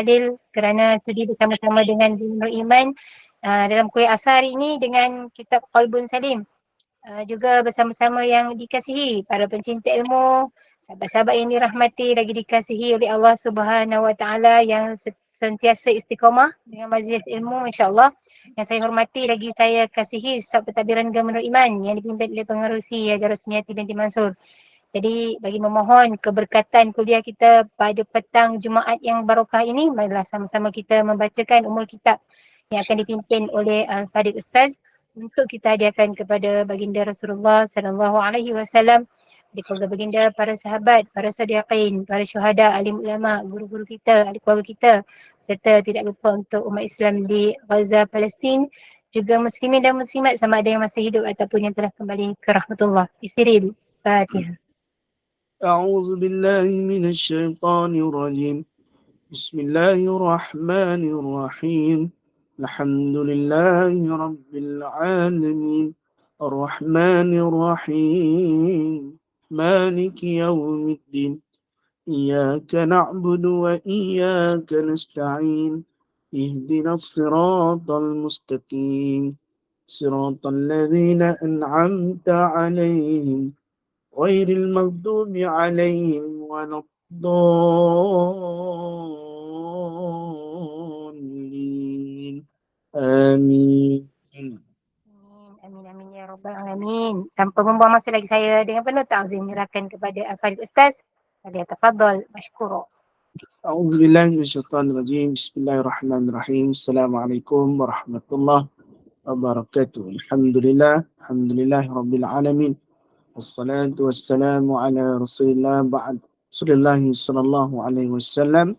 Adil kerana sudi bersama-sama dengan Nur Iman dalam kuliah asar hari ini dengan kitab Qalbun Salim. Juga bersama-sama yang dikasihi para pencinta ilmu, sahabat-sahabat yang dirahmati lagi dikasihi oleh Allah Subhanahu Wa Taala yang sentiasa istiqamah dengan majlis ilmu, insya-Allah. Yang saya hormati lagi saya kasihi Sab Pentadbiran Agama Nur Iman yang dipimpin oleh Pengerusi Hajar Rosniati binti Mansur. Jadi bagi memohon keberkatan kuliah kita pada petang Jumaat yang barokah ini, marilah sama-sama kita membacakan umul kitab yang akan dipimpin oleh Al-Fadhil Ustaz untuk kita hadiahkan kepada baginda Rasulullah sallallahu alaihi wasallam, di keluarga baginda, para sahabat, para sadiqin, para syuhada, alim ulama, guru-guru kita, ahli keluarga kita, serta tidak lupa untuk umat Islam di Gaza, Palestin, juga muslimin dan muslimat sama ada yang masih hidup ataupun yang telah kembali ke rahmatullah. Istiril. Fatihah. أعوذ بالله من الشيطان الرجيم بسم الله الرحمن الرحيم الحمد لله رب العالمين الرحمن الرحيم مالك يوم الدين إياك نعبد وإياك نستعين اهدنا الصراط المستقيم صراط الذين أنعمت عليهم غير المغضوب عليهم ولا الضالين آمين. Amin amin ya rabbal alamin. Tanpa membuang masa lagi, saya dengan penuh ta'zim menyerahkan kepada Al-Fadhil Ustaz. Falyatafaddal mashkura. أعوذ بالله من الشيطان الرجيم بسم الله الرحمن الرحيم السلام عليكم ورحمة الله وبركاته الحمد لله رب العالمين والصلاة والسلام على رسول الله بعد رسول الله صلى الله عليه وسلم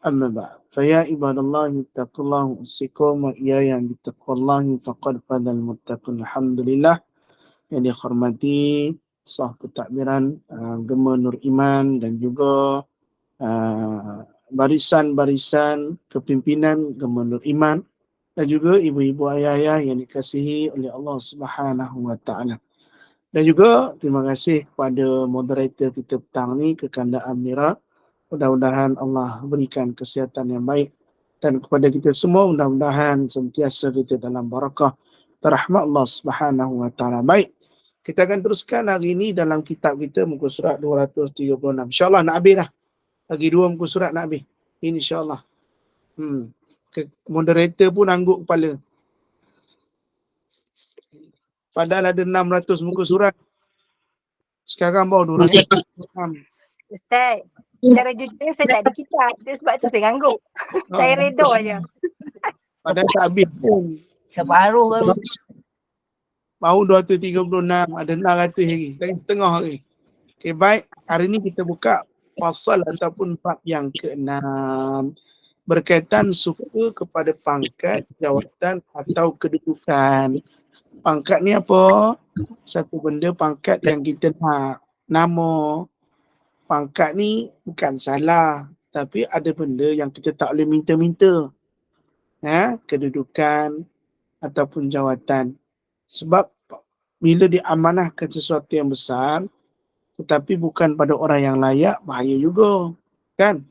أما بعد فيا عباد الله اتقوا الله أوصيكم وإياي بتقوى الله فقد فاز المتقون. Alhamdulillah yang dihormati sah pentadbiran Gema Nur Iman dan juga barisan-barisan kepimpinan Gema Nur Iman dan juga ibu-ibu ayah-ayah yang dikasihi oleh Allah Subhanahu Wa Taala. Dan juga terima kasih kepada moderator kita petang ni, Kekanda Amira. Mudah-mudahan Allah berikan kesihatan yang baik, dan kepada kita semua mudah-mudahan sentiasa kita dalam barakah rahmat Allah Subhanahu Wa Taala. Baik, kita akan teruskan hari ini dalam kitab kita muka surat 236. InsyaAllah nak habis dah. Lagi 2 muka surat nak habis. InsyaAllah. Moderator pun angguk kepala. Padahal ada 600 muka surat. Sekarang baru 236. Ustaz, secara jujur saya tak ada kitab. Sebab tu saya angguk. Saya redha je. Padahal tak habis pun. Separuh baru. Baru 236. Ada 600 lagi. Lagi setengah lagi. Okay, baik. Hari ni kita buka pasal ataupun bab yang ke-6. Berkaitan suka kepada pangkat, jawatan atau kedudukan. Pangkat ni apa? Satu benda pangkat yang kita nak. Nama. Pangkat ni bukan salah, tapi ada benda yang kita tak boleh minta-minta. Kedudukan ataupun jawatan. Sebab bila diamanahkan sesuatu yang besar, tetapi bukan pada orang yang layak, bahaya juga. Kan?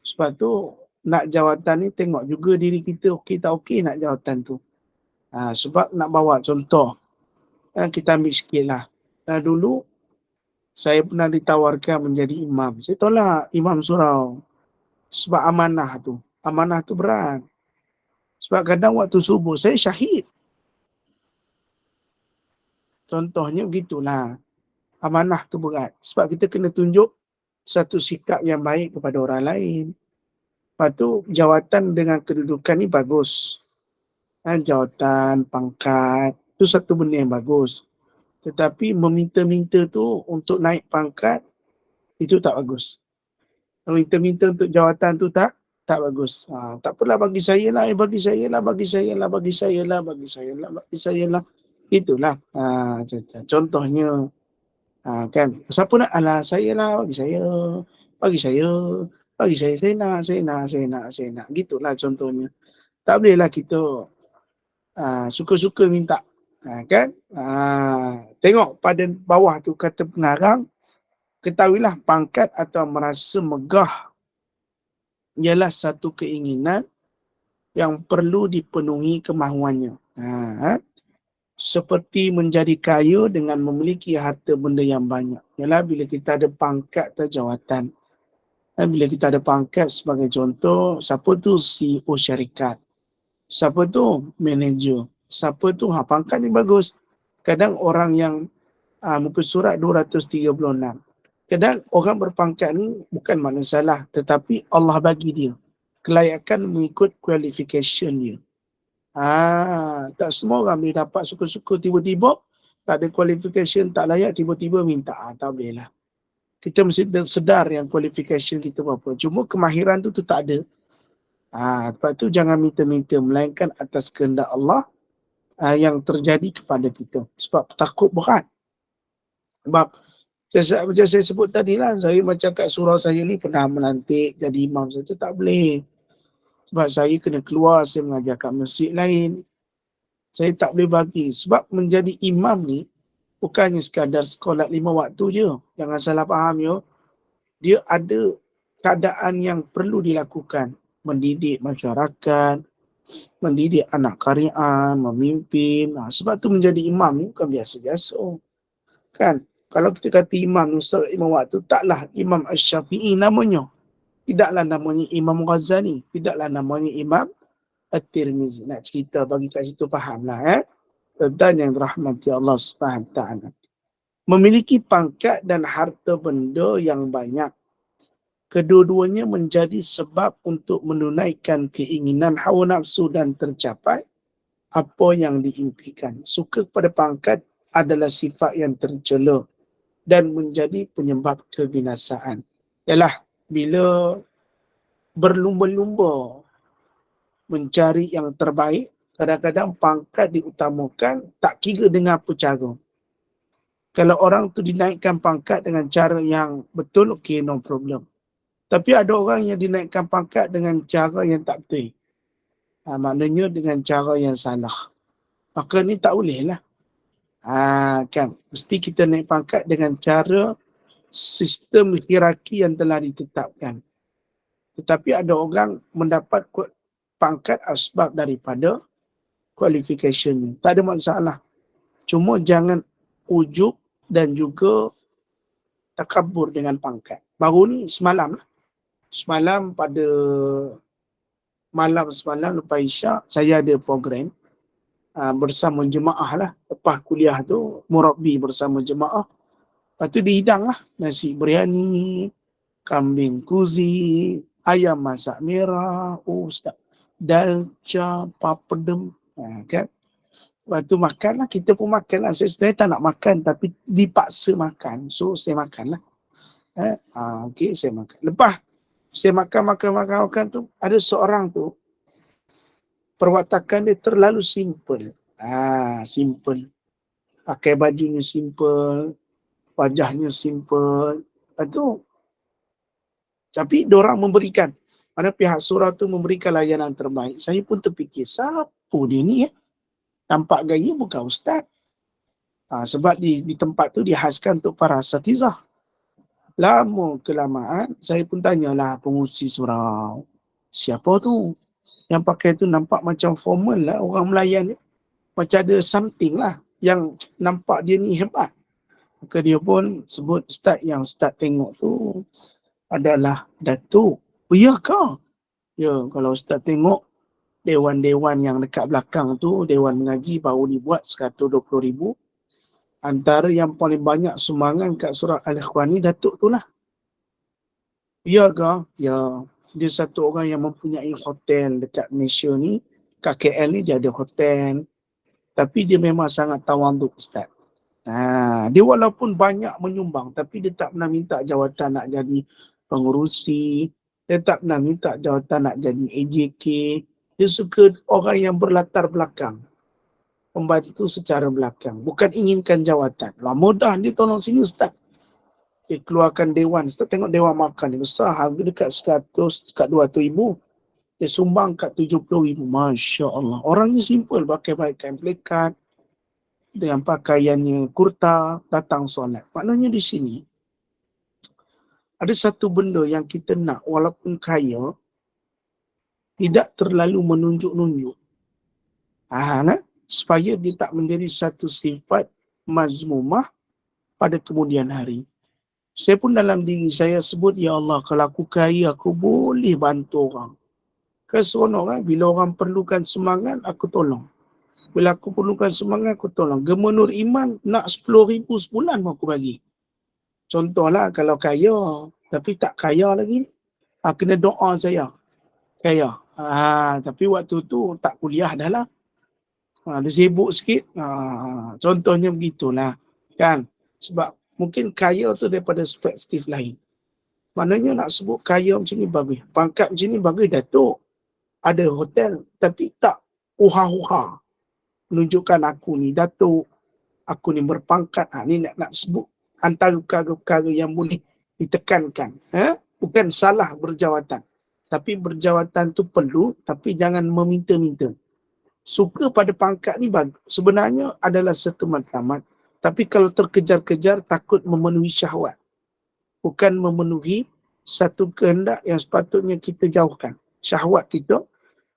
Sebab tu nak jawatan ni tengok juga diri kita okey tak okey nak jawatan tu. Sebab nak bawa contoh. Kita ambil sikit lah. Dulu saya pernah ditawarkan menjadi imam. Saya tolak imam surau. Sebab amanah tu. Amanah tu berat. Sebab kadang waktu subuh saya syahid. Contohnya begitulah. Amanah tu berat. Sebab kita kena tunjuk satu sikap yang baik kepada orang lain. Lepas tu jawatan dengan kedudukan ni bagus. Jawatan, pangkat, tu satu benda yang bagus. Tetapi meminta-minta tu untuk naik pangkat, itu tak bagus. Meminta-minta untuk jawatan tu tak bagus. Tak apalah, bagi saya lah, bagi saya lah, bagi saya lah, bagi saya lah, bagi saya lah, bagi saya lah. Itulah. Contohnya, kan, siapa nak? Alah, saya lah, bagi saya, bagi saya, bagi saya nak, saya nak, saya nak, saya nak. Gitulah contohnya. Tak bolehlah kita suka-suka minta. Kan? Tengok pada bawah tu kata pengarang, ketahuilah pangkat atau merasa megah ialah satu keinginan yang perlu dipenuhi kemahuannya. Seperti menjadi kaya dengan memiliki harta benda yang banyak. Ialah bila kita ada pangkat atau jawatan. Bila kita ada pangkat sebagai contoh, siapa tu CEO syarikat. Siapa tu manager. Siapa tu pangkat ni bagus. Kadang orang yang muka surat 236. Kadang orang berpangkat ni bukan makna salah, tetapi Allah bagi dia kelayakan mengikut qualification dia. Tak semua orang boleh dapat suka-suka tiba-tiba tak ada qualification, tak layak, tiba-tiba minta. Tak boleh lah. Kita mesti sedar yang qualification kita berapa. Cuma kemahiran tu tak ada. Sebab tu jangan minta-minta, melainkan atas kehendak Allah yang terjadi kepada kita. Sebab takut berat. Sebab macam saya sebut tadi lah, saya macam kat surau saya ni pernah melantik jadi imam saja, tak boleh. Sebab saya kena keluar, saya mengajar kat masjid lain. Saya tak boleh bagi. Sebab menjadi imam ni bukannya sekadar sekolah 5 waktu je. Jangan salah faham ya. Dia ada keadaan yang perlu dilakukan. Mendidik masyarakat, mendidik anak karyaan, memimpin. Sebab tu menjadi imam ni bukan biasa-biasa. Kan? Kalau kita kata imam ni solat 5 waktu, taklah Imam Asy-Syafi'i namanya. Tidaklah namanya Imam Ghazali. Tidaklah namanya Imam At-Tirmizi. Nak cerita bagi kat situ faham lah. Dan yang dirahmati Allah SWT. Memiliki pangkat dan harta benda yang banyak. Kedua-duanya menjadi sebab untuk menunaikan keinginan hawa nafsu dan tercapai apa yang diimpikan. Suka kepada pangkat adalah sifat yang tercela dan menjadi penyebab kebinasaan. Ialah bila berlumba-lumba mencari yang terbaik, kadang-kadang pangkat diutamakan tak kira dengan apa cara. Kalau orang tu dinaikkan pangkat dengan cara yang betul, okay, no problem. Tapi ada orang yang dinaikkan pangkat dengan cara yang tak betul. Maknanya dengan cara yang salah. Maka ni tak boleh lah. Kan? Mesti kita naik pangkat dengan cara sistem hierarki yang telah ditetapkan. Tetapi ada orang mendapat pangkat sebab daripada qualification ni. Tak ada masalah. Cuma jangan ujub dan juga takabur dengan pangkat. Baru ni semalam lah. Semalam pada malam semalam lepas Isyak, saya ada program bersama jemaah lah. Lepas kuliah tu, murabbi bersama jemaah. Lepas tu dihidang lah nasi biryani, kambing kuzi, ayam masak merah, sedap. Dalca, papadem, kan? Lepas tu makan lah, kita pun makan lah. Saya sebenarnya tak nak makan tapi dipaksa makan. So saya makan lah. Okay, saya makan. Lepas saya makan tu, ada seorang tu, perwatakan dia terlalu simple. Simple. Pakai bajunya simple, wajahnya simple. Lepas tu, tapi diorang memberikan, mana pihak surau tu memberikan layanan terbaik. Saya pun terfikir, siapa dia ni ya? Nampak gaya bukan ustaz. Sebab di tempat tu dihaskan untuk para asatizah. Lama kelamaan, saya pun tanyalah pengurusi surau. Siapa tu? Yang pakai tu nampak macam formal lah orang melayan ni. Macam ada something lah yang nampak dia ni hebat. Maka dia pun sebut ustaz yang ustaz tengok tu adalah Datuk. Ya kah? Ya, kalau ustaz tengok dewan-dewan yang dekat belakang tu, dewan mengaji baru dibuat 120,000. Antara yang paling banyak sumbangan kat surau Al-Ikhwan ni Datuk tu lah. Ya kah? Ya. Dia satu orang yang mempunyai hotel dekat Malaysia ni. Kat KL ni dia ada hotel. Tapi dia memang sangat tawaduk ustaz. Dia walaupun banyak menyumbang tapi dia tak pernah minta jawatan nak jadi pengurusi. Dia tak pernah minta jawatan nak jadi AJK. Dia suka orang yang berlatar belakang. Membantu secara belakang. Bukan inginkan jawatan. Lama dah dia tolong sini ustaz. Dia keluarkan dewan. Ustaz tengok dewan makan ni besar. Harga dekat 100, dekat 200,000. Dia sumbang kat 70,000. Masya Allah. Orangnya simple. Pakai kain plekat. Dengan pakaiannya kurta. Datang solat. Maknanya di sini. Ada satu benda yang kita nak. Walaupun kaya. tidak terlalu menunjuk-nunjuk. Supaya dia tak menjadi satu sifat mazmumah pada kemudian hari. Saya pun dalam diri saya sebut, ya Allah, kalau aku kaya, aku boleh bantu orang. Keseronok kan? Bila orang perlukan semangat, aku tolong. Bila aku perlukan semangat, aku tolong. Gemenur iman, nak 10,000 sebulan aku bagi. Contohlah kalau kaya, tapi tak kaya lagi, kena doa saya. Kaya. Tapi waktu tu tak kuliah dah lah. Dia sibuk sikit. Contohnya begitulah. Kan? Sebab mungkin kaya tu daripada perspektif lain. Maknanya nak sebut kaya macam ni bagus. Pangkat macam ni bagus, Datuk. Ada hotel, tapi tak uha-uha. Menunjukkan aku ni Datuk, aku ni berpangkat. Ni nak sebut antara perkara-perkara yang boleh ditekankan. Bukan salah berjawatan. Tapi berjawatan tu perlu, tapi jangan meminta-minta. Suka pada pangkat ni sebenarnya adalah satu matlamat. Tapi kalau terkejar-kejar, takut memenuhi syahwat. Bukan memenuhi satu kehendak yang sepatutnya kita jauhkan. Syahwat kita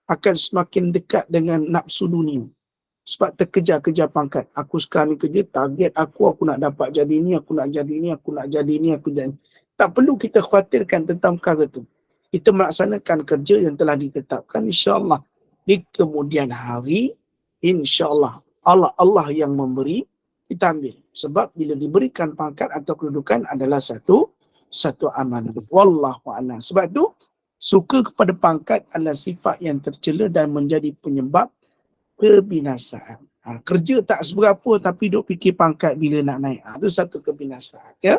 akan semakin dekat dengan nafsu dunia. Sebab terkejar-kejar pangkat. Aku sekarang ni kerja, target aku nak dapat jadi ni, aku nak jadi ni, aku nak jadi ni, aku jadi ni. Tak perlu kita khawatirkan tentang perkara tu. Kita melaksanakan kerja yang telah ditetapkan, insya-Allah. Di kemudian hari, insya-Allah, Allah yang memberi, kita ambil. Sebab bila diberikan pangkat atau kedudukan adalah satu amanah. Wallahu a'lam. Sebab tu, suka kepada pangkat adalah sifat yang tercela dan menjadi penyebab kebinasaan. Kerja tak seberapa tapi duk fikir pangkat bila nak naik. Itu satu kebinasaan. Ya?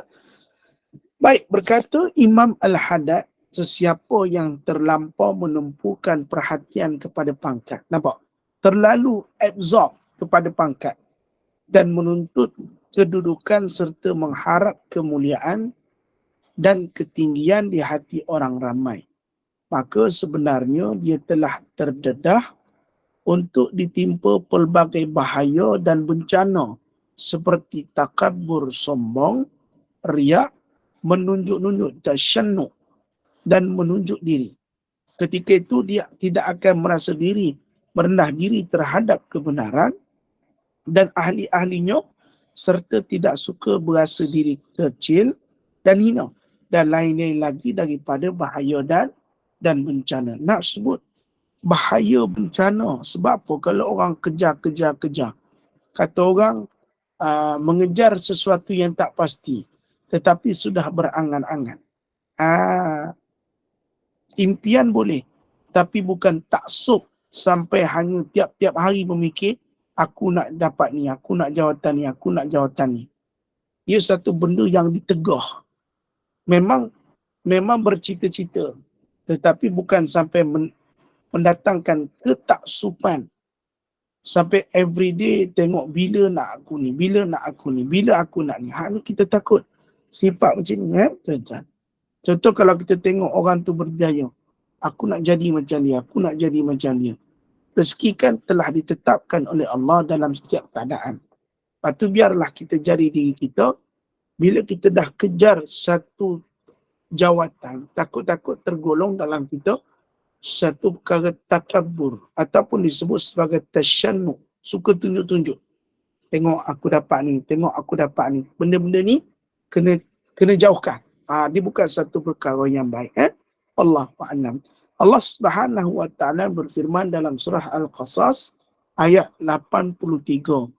Baik, berkata Imam Al-Haddad, sesiapa yang terlampau menumpukan perhatian kepada pangkat. Nampak? Terlalu absorb kepada pangkat dan menuntut kedudukan serta mengharap kemuliaan dan ketinggian di hati orang ramai. Maka sebenarnya dia telah terdedah untuk ditimpa pelbagai bahaya dan bencana seperti takabur, sombong, riak, menunjuk-nunjuk, tasyannuk dan menunjuk diri. Ketika itu dia tidak akan merasa diri merendah diri terhadap kebenaran dan ahli-ahlinya serta tidak suka berasa diri kecil dan hina dan lain-lain lagi daripada bahaya dan bencana. Nak sebut bahaya bencana. Sebab apa? Kalau orang kejar. Kata orang mengejar sesuatu yang tak pasti. Tetapi sudah berangan-angan. Impian boleh. Tapi bukan taksub sampai hanya tiap-tiap hari memikir, aku nak dapat ni, aku nak jawatan ni, aku nak jawatan ni. Ia satu benda yang ditegah. Memang bercita-cita. Tetapi bukan sampai mendatangkan ketaksupan. Sampai everyday tengok bila nak aku ni, bila aku nak ni. Hal ni kita takut. Sifat macam ni, Contoh kalau kita tengok orang tu berjaya. Aku nak jadi macam dia, aku nak jadi macam dia. Rezeki kan telah ditetapkan oleh Allah dalam setiap keadaan. Lepas tu biarlah kita jari diri kita. Bila kita dah kejar satu jawatan, takut-takut tergolong dalam kita satu perkara takabur ataupun disebut sebagai tasyannuk, suka tunjuk-tunjuk. Tengok aku dapat ni, tengok aku dapat ni. Benda-benda ni kena jauhkan. Dia bukan satu perkara yang baik. Allahu a'lam. Allah Subhanahu wa taala berfirman dalam surah Al-Qasas ayat 83.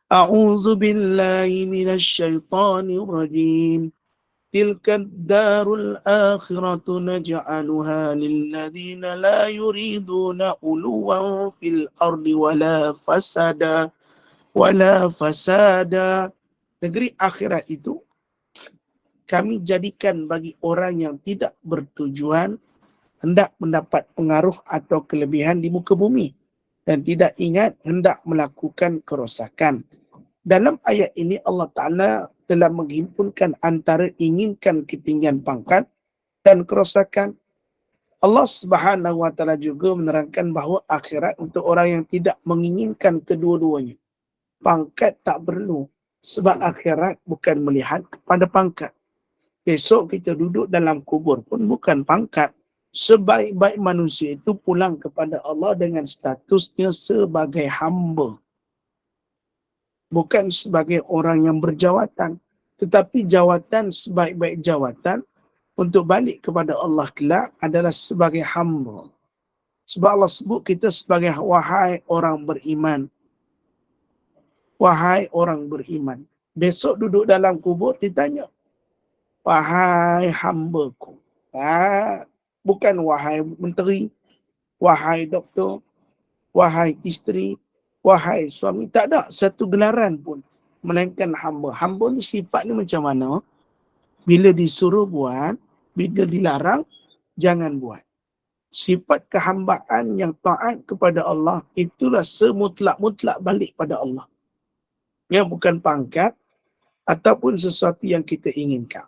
A'udzu billahi minasy syaithanir rajim. Tilka ad-darul akhiratu naj'aluha lil ladzina la yuriduna uluwan fil ardi wala fasada. Negeri akhirat itu kami jadikan bagi orang yang tidak bertujuan hendak mendapat pengaruh atau kelebihan di muka bumi dan tidak ingat hendak melakukan kerosakan. Dalam ayat ini Allah Ta'ala telah menghimpunkan antara inginkan ketinggian pangkat dan kerosakan. Allah Subhanahu Wa Ta'ala juga menerangkan bahawa akhirat untuk orang yang tidak menginginkan kedua-duanya. Pangkat tak perlu sebab akhirat bukan melihat kepada pangkat. Besok kita duduk dalam kubur pun bukan pangkat. Sebaik-baik manusia itu pulang kepada Allah dengan statusnya sebagai hamba. Bukan sebagai orang yang berjawatan. Tetapi jawatan sebaik-baik jawatan untuk balik kepada Allah kelak adalah sebagai hamba. Sebab Allah sebut kita sebagai wahai orang beriman. Wahai orang beriman. Besok duduk dalam kubur ditanya. Wahai hamba-Ku. Bukan wahai menteri, wahai doktor, wahai isteri, wahai suami. Tak ada satu gelaran pun. Melainkan hamba. Hamba ni sifat ni macam mana? Bila disuruh buat, bila dilarang, jangan buat. Sifat kehambaan yang taat kepada Allah, itulah semutlak-mutlak balik pada Allah. Yang bukan pangkat, ataupun sesuatu yang kita inginkan.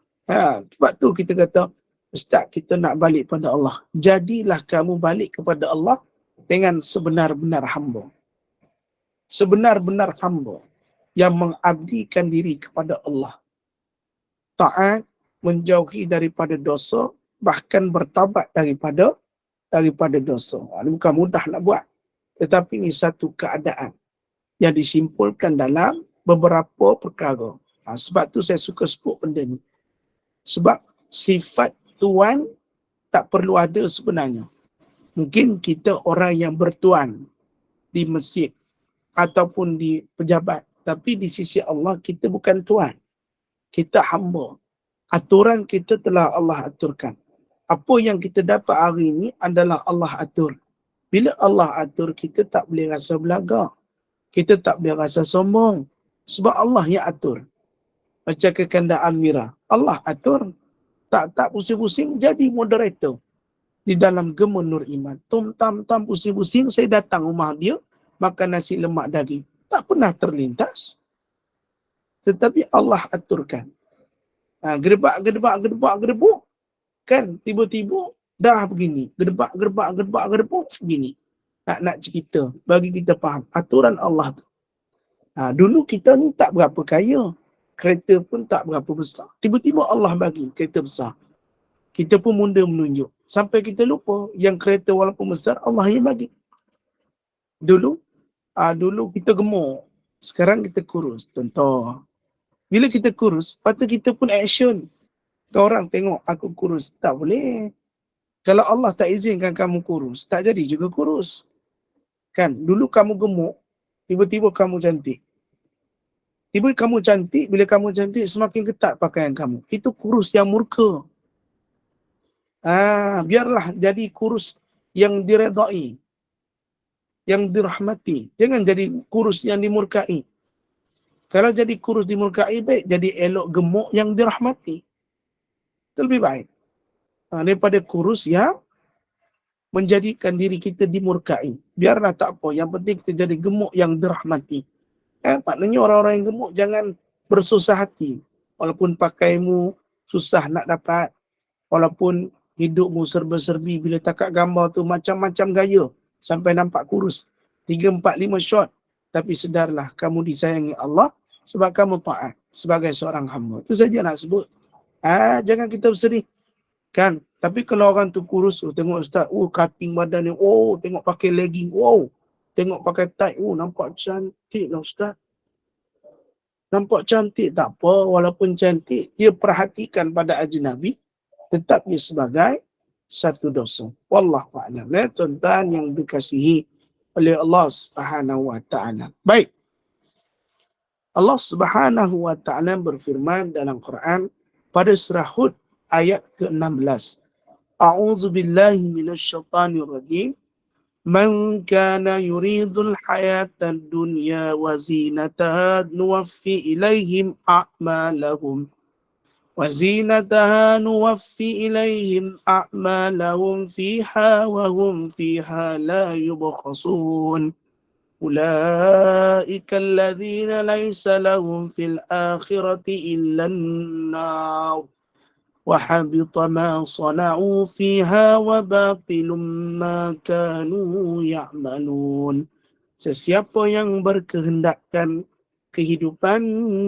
Sebab tu kita kata, Ustaz, kita nak balik pada Allah. Jadilah kamu balik kepada Allah dengan sebenar-benar hamba. Sebenar-benar hamba yang mengabdikan diri kepada Allah. Taat, menjauhi daripada dosa, bahkan bertaubat daripada dosa. Ini bukan mudah nak buat. Tetapi ini satu keadaan yang disimpulkan dalam beberapa perkara. Sebab tu saya suka sebut benda ni. Sebab sifat tuan tak perlu ada sebenarnya. Mungkin kita orang yang bertuan di masjid ataupun di pejabat. Tapi di sisi Allah kita bukan tuan. Kita hamba. Aturan kita telah Allah aturkan. Apa yang kita dapat hari ini adalah Allah atur. Bila Allah atur, kita tak boleh rasa belaga. Kita tak boleh rasa sombong. Sebab Allah yang atur. Macam kekandak Amira. Allah atur. Tak pusing-pusing jadi moderator. Di dalam Gema Nur Iman. Tam pusing-pusing saya datang rumah dia. Makan nasi lemak daging. Tak pernah terlintas. Tetapi Allah aturkan. Gerbak. Kan tiba-tiba dah begini. Gerbak begini. Nak cerita. Bagi kita faham. Aturan Allah tu. Dulu kita ni tak berapa kaya. Kereta pun tak berapa besar. Tiba-tiba Allah bagi kereta besar. Kita pun munda menunjuk. Sampai kita lupa yang kereta walaupun besar, Allah yang bagi. Dulu kita gemuk. Sekarang kita kurus. Contoh. Bila kita kurus, patut kita pun action. Kau orang tengok aku kurus. Tak boleh. Kalau Allah tak izinkan kamu kurus, tak jadi juga kurus. Kan? Dulu kamu gemuk, tiba-tiba kamu cantik. Bila kamu cantik, semakin ketat pakaian kamu. Itu kurus yang murka. Biarlah jadi kurus yang diredai. Yang dirahmati. Jangan jadi kurus yang dimurkai. Kalau jadi kurus dimurkai, baik jadi elok gemuk yang dirahmati. Itu lebih baik. Daripada kurus yang menjadikan diri kita dimurkai. Biarlah tak apa. Yang penting kita jadi gemuk yang dirahmati. Maknanya orang-orang yang gemuk jangan bersusah hati. Walaupun pakaimu susah nak dapat. Walaupun hidupmu serba-serbi. Bila takat gambar tu macam-macam gaya. Sampai nampak kurus. 3, 4, 5 shot. Tapi sedarlah kamu disayangi Allah. Sebab kamu taat sebagai seorang hamba. Itu saja nak sebut. Jangan kita bersedih. Kan? Tapi kalau orang tu kurus, tengok Ustaz, cutting badan ni, tengok pakai legging, tengok pakai tight, nampak cantik lah Ustaz. Nampak cantik, tak apa, walaupun cantik, dia perhatikan pada ajnabi, tetap dia sebagai satu dosa. Wallahu a'lam. Tuan-tuan yang dikasihi oleh Allah Subhanahu wa taala. Baik. Allah Subhanahu wa taala berfirman dalam Quran pada surah Hud ayat ke-16. A'udzu billahi minasyaitonir rajim. Man kana yuridul hayatad dunya wa zinataha nuwaffi ilaihim a'malahum fiha wa hum fiha la yubkhasun. Ulaika alladhina laysa lahum fil akhirati illa an-nar. وَحَبِطَ مَا صَنَعُوا فِيهَا وَبَاطِلٌ مَا كَانُوا يَعْمَلُونَ. Sesiapa yang berkehendakkan kehidupan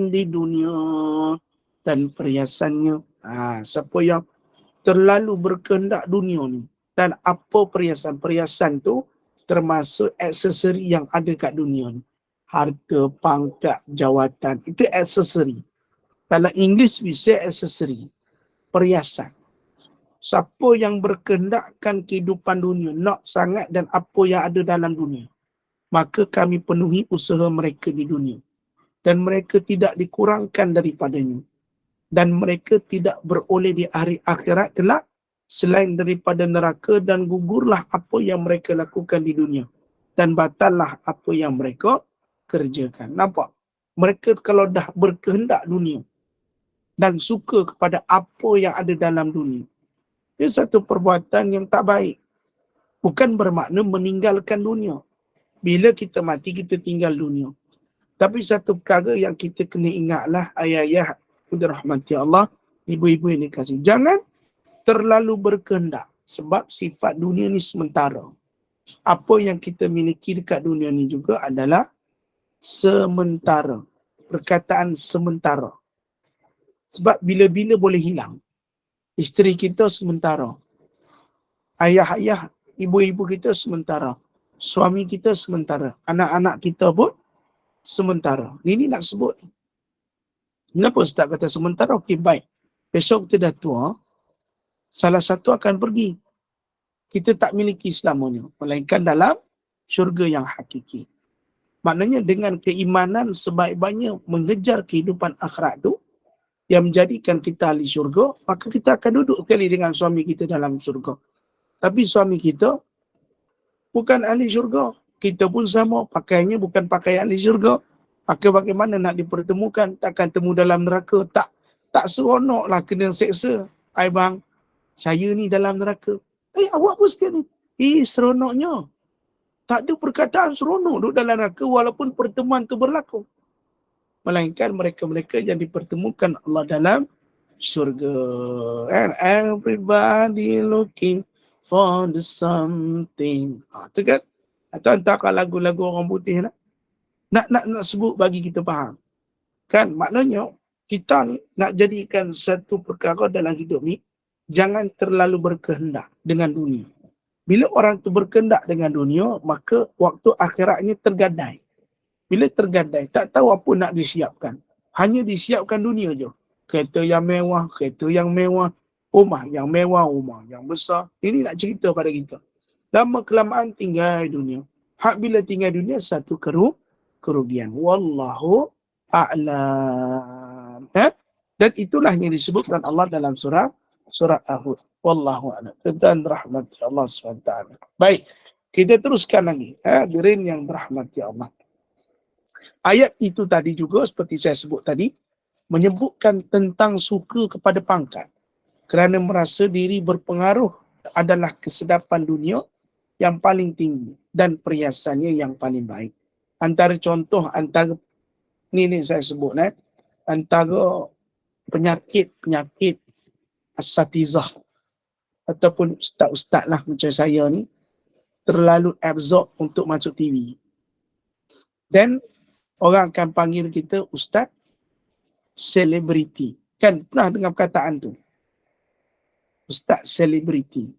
di dunia dan perhiasannya. Siapa yang terlalu berkehendak dunia ni, Dan apa perhiasan-perhiasan tu termasuk aksesori yang ada kat dunia ni. Harta, pangkat, jawatan. Itu aksesori. Dalam English we say aksesori. Perhiasan. Siapa yang berkehendakkan kehidupan dunia nak sangat dan apa yang ada dalam dunia, maka kami penuhi usaha mereka di dunia. Dan mereka tidak dikurangkan daripadanya. Dan mereka tidak beroleh di hari akhirat kelak selain daripada neraka, dan gugurlah apa yang mereka lakukan di dunia. Dan batallah apa yang mereka kerjakan. Nampak? Mereka kalau dah berkehendak dunia dan suka kepada apa yang ada dalam dunia, ia satu perbuatan yang tak baik. Bukan bermakna meninggalkan dunia. Bila kita mati, kita tinggal dunia. Tapi satu perkara yang kita kena ingatlah, ayah-ayah dirahmati Allah, ibu-ibu yang dikasih, jangan terlalu berkehendak. Sebab sifat dunia ni sementara. Apa yang kita miliki dekat dunia ni juga adalah sementara. Perkataan sementara. Sebab bila-bila boleh hilang. Isteri kita sementara. Ayah-ayah, ibu-ibu kita sementara. Suami kita sementara. Anak-anak kita pun sementara. Ini nak sebut. Kenapa Ustaz kata sementara? Okey, baik. Besok kita dah tua, salah satu akan pergi. Kita tak miliki selamanya. Melainkan dalam syurga yang hakiki. Maknanya dengan keimanan sebaik-baiknya mengejar kehidupan akhirat tu, yang menjadikan kita ahli syurga, maka kita akan duduk sekali dengan suami kita dalam syurga. Tapi suami kita bukan ahli syurga. Kita pun sama, pakaiannya bukan pakaian ahli syurga. Maka bagaimana nak dipertemukan? Takkan temu dalam neraka. Tak seronok lah kena seksa. Ai bang, saya ni dalam neraka. Awak pun setia ni. Seronoknya. Tak ada perkataan seronok duduk dalam neraka walaupun pertemuan tu berlaku. Melainkan mereka-mereka yang dipertemukan Allah dalam syurga. And everybody looking for the something. Tu kan? Atau hantarkan lagu-lagu orang putih lah. Nak sebut bagi kita faham. Kan? Maknanya, kita ni nak jadikan satu perkara dalam hidup ni, jangan terlalu berkehendak dengan dunia. Bila orang tu berkehendak dengan dunia, maka waktu akhiratnya tergadai. Bila tergadai, tak tahu apa nak disiapkan. Hanya disiapkan dunia je. Kereta yang mewah, kereta yang mewah, rumah yang mewah, rumah yang besar. Ini nak cerita pada kita. Lama kelamaan tinggal dunia. Hak bila tinggal dunia, satu kerugian. Wallahu a'lam. Dan itulah yang disebutkan Allah dalam surah Ahud. Wallahu a'lam. Dan rahmati Allah SWT. Baik, kita teruskan lagi. Hadirin yang berahmati Allah. Ayat itu tadi juga seperti saya sebut tadi, menyebutkan tentang suka kepada pangkat. Kerana merasa diri berpengaruh adalah kesedapan dunia yang paling tinggi dan perhiasannya yang paling baik. Antara contoh, ni saya sebut, antara penyakit asatizah ataupun ustaz-ustaz lah macam saya ni, terlalu absorb untuk masuk TV. Dan orang akan panggil kita ustaz selebriti. Kan pernah dengar perkataan tu? Ustaz selebriti.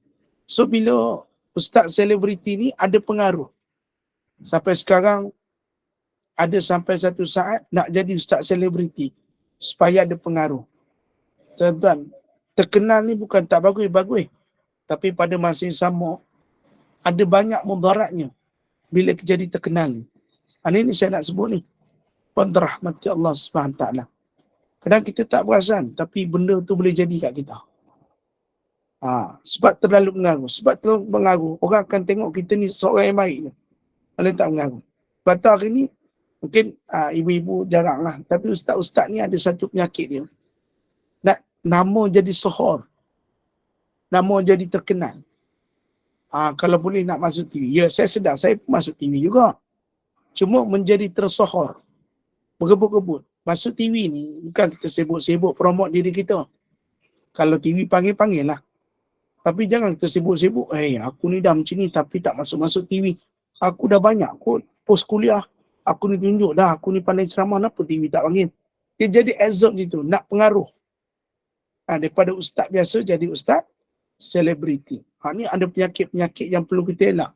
So bila ustaz selebriti ni ada pengaruh. Sampai sekarang ada sampai satu saat nak jadi ustaz selebriti supaya ada pengaruh. Tuan-tuan, terkenal ni bukan tak bagus. Tapi pada masa yang sama ada banyak mudaratnya bila jadi terkenal ni. Ini saya nak sebut ni. Rahmati Allah SWT. Kadang kita tak perasan, tapi benda tu boleh jadi kat kita. Sebab terlalu mengaruh. Orang akan tengok kita ni seorang yang baik je. Paling tak mengaruh. Sebab tu hari ni, mungkin ibu-ibu jarang lah. Tapi ustaz-ustaz ni ada satu penyakit dia. Nama jadi sohor. Nama jadi terkenal. Kalau boleh nak masuk TV. Ya, saya sedar. Saya pun masuk TV juga. Cuma menjadi tersohor. Berebut-rebut. Masuk TV ni, bukan kita sibuk-sibuk promote diri kita. Kalau TV panggil lah. Tapi jangan kita sibuk-sibuk. Aku ni dah macam ni tapi tak masuk-masuk TV. Aku dah banyak kot post kuliah. Aku ni tunjuk dah. Aku ni pandai ceramah. Kenapa TV tak panggil? Dia jadi absorb gitu. Nak pengaruh. Daripada ustaz biasa jadi ustaz selebriti. Ni ada penyakit-penyakit yang perlu kita elak.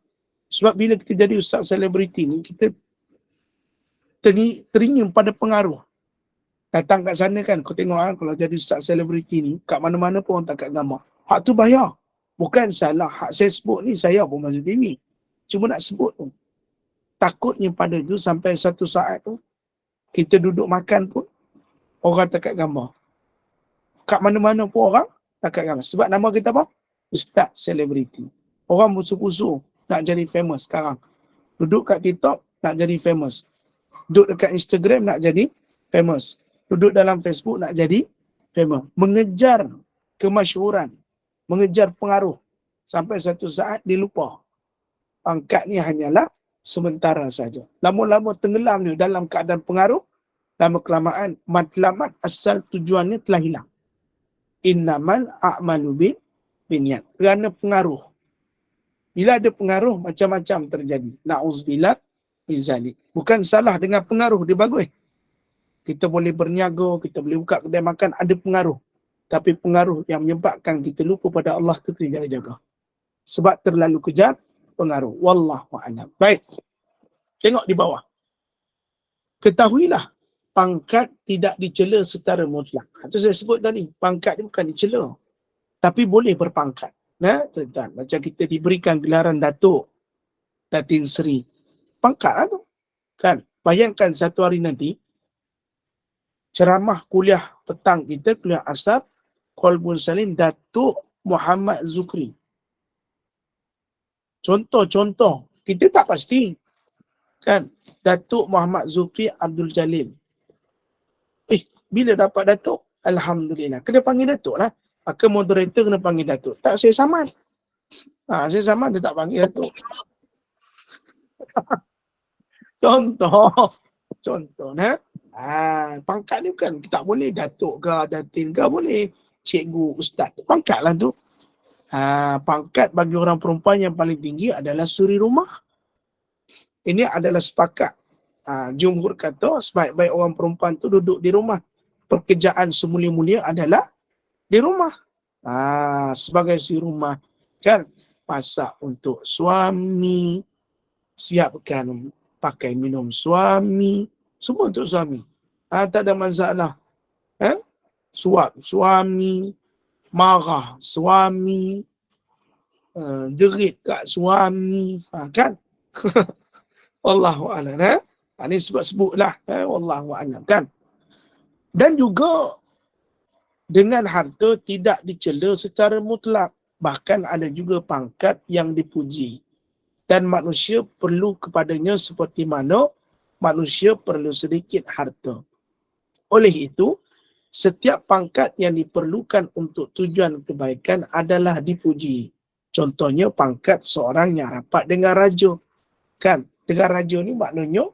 Sebab bila kita jadi ustaz selebriti ni, kita teringin pada pengaruh. Datang kat sana kan, kau tengok kalau jadi ustaz selebriti ni, kat mana-mana pun orang takat gambar. Hak tu bayar. Bukan salah. Hak saya sebut ni, saya pun masuk TV. Cuma nak sebut tu. Takutnya pada tu, sampai satu saat tu, kita duduk makan pun, orang takat gambar. Kat mana-mana pun orang takat gambar. Sebab nama kita apa? Ustaz selebriti. Orang musuh-musuh nak jadi famous sekarang. Duduk kat TikTok, nak jadi famous. Duduk dekat Instagram, nak jadi famous. Duduk dalam Facebook, nak jadi famous. Mengejar kemasyhuran. Mengejar pengaruh. Sampai satu saat dia lupa. Pangkat ni hanyalah sementara saja. Lama-lama tenggelam ni dalam keadaan pengaruh. Lama-kelamaan matlamat asal tujuannya telah hilang. Innamal a'malu binniyat. Kerana pengaruh. Bila ada pengaruh, macam-macam terjadi. Na'udzubillah min zalik. Bukan salah dengan pengaruh, dia bagus. Kita boleh berniaga, kita boleh buka kedai makan, ada pengaruh. Tapi pengaruh yang menyebabkan kita lupa pada Allah itu kita jaga. Sebab terlalu kejar pengaruh. Wallahu a'lam. Baik. Tengok di bawah. Ketahuilah, pangkat tidak dicela secara mutlak. Itu saya sebut tadi. Pangkat ni bukan dicela. Tapi boleh berpangkat. Nah, tuan-tuan. Macam kita diberikan gelaran Datuk, Datin Seri. Pangkat lah tu. Kan? Bayangkan satu hari nanti, ceramah kuliah petang kita, kuliah asar, Qalbun Salim, Datuk Muhammad Zukri. Contoh-contoh. Kita tak pasti. Kan? Datuk Muhammad Zukri Abdul Jalil. Bila dapat Datuk? Alhamdulillah. Kena panggil Datuk lah. Maka moderator kena panggil Datuk. Tak, saya saman. Saya saman, dia tak panggil Datuk. Contoh. Pangkat ni bukan, tak boleh Datuk ke, Datin ke, boleh cikgu, ustaz. Pangkat lah tu. Pangkat bagi orang perempuan yang paling tinggi adalah suri rumah. Ini adalah sepakat. Jumhur kata sebaik-baik orang perempuan tu duduk di rumah. Pekerjaan semulia-mulia adalah di rumah. Sebagai suri rumah kan, masak untuk suami, siapkan pakai minum suami, semua untuk suami. Tak ada masalah. Suap suami, marah suami, jerit kat suami, kan? Wallahu a'lam. Ini sebut-sebutlah. Wallahu a'lam, kan? Dan juga dengan harta tidak dicela secara mutlak. Bahkan ada juga pangkat yang dipuji. Dan manusia perlu kepadanya seperti mana manusia perlu sedikit harta. Oleh itu, setiap pangkat yang diperlukan untuk tujuan kebaikan adalah dipuji. Contohnya pangkat seorang yang rapat dengan raja. Kan? Dengan raja ni maknanya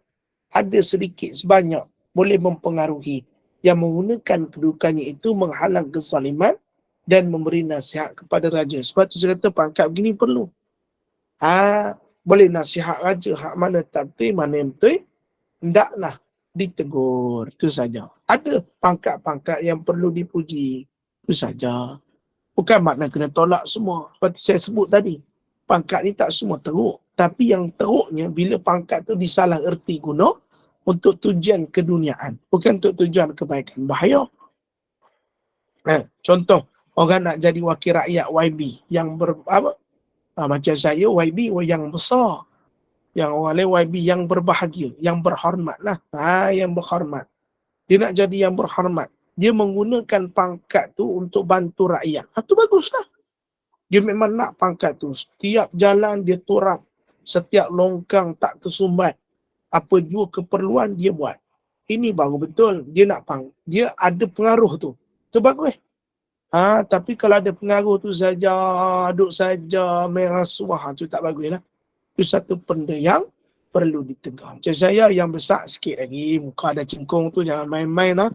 ada sedikit sebanyak boleh mempengaruhi. Yang menggunakan kedudukannya itu menghalang kezaliman dan memberi nasihat kepada raja. Sebab tu saya kata pangkat begini perlu. Boleh nasihat raja, hak mana tak betul, mana yang betul, hendaklah ditegur. Itu saja. Ada pangkat-pangkat yang perlu dipuji. Itu saja. Bukan makna kena tolak semua. Seperti saya sebut tadi. Pangkat ni tak semua teruk. Tapi yang teruknya bila pangkat tu disalah erti guna untuk tujuan keduniaan. Bukan untuk tujuan kebaikan. Bahaya. Contoh, orang nak jadi wakil rakyat YB yang macam saya, YB yang besar. Yang orang lain YB yang berbahagia, yang berhormat lah. Yang berhormat. Dia nak jadi yang berhormat. Dia menggunakan pangkat tu untuk bantu rakyat. Itu baguslah. Dia memang nak pangkat tu. Setiap jalan dia turap. Setiap longkang tak tersumbat. Apa jua keperluan dia buat. Ini baru betul. Dia nak dia ada pengaruh tu. Itu bagus. Tapi kalau ada pengaruh tu saja, duduk saja, merah suah, tu tak bagus lah. Itu satu benda yang perlu ditegur. Macam saya yang besar sikit lagi, muka ada cengkung tu, jangan main-main lah.